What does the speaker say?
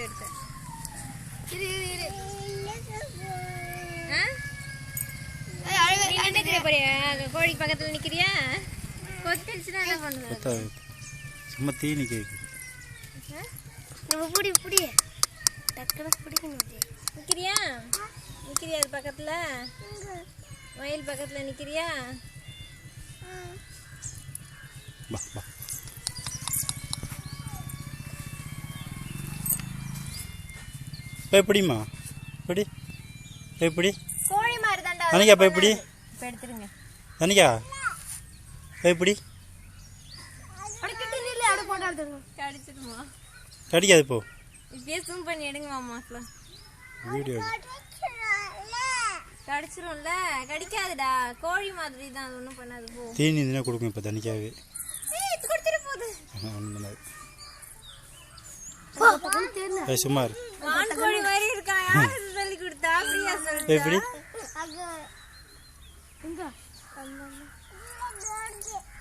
Video எடுத்தேன். கோழி பக்கத்துல நிக்கிறியா? கொத்திடுச்சுன்னா என்ன பண்ணுவ? சும்மா தீனி கேக்கு. நிக்கிறியா? நிக்கிறியா அது பக்கத்துல? வயல் பக்கத்துல நிக்கிறியா? எப்படிமா எப்படி எப்படி கோழி மாதிரி தான்டா. அனிகா எப்படி இப்ப எடுத்துருங்க. அனிகா எப்படி கடிச்சிடுமா? கடிக்காது போ. இப்பயே ஜூம் பண்ணி எடுங்க மாமாஸ்ல. வீடியோ கடிச்சிரும்ல. கடிக்காதுடா. கோழி மாதிரி தான். அது ஒன்றும் பண்ணாது. போ. தீனி இதுனா கொடுக்கும் இப்போ தனிக்காகவே. சும்மா மான் கோழி மாதிரி இருக்கா. யாரு சொல்லி கொடுத்தா? பிரியா சொல்லிட்டா. எப்படி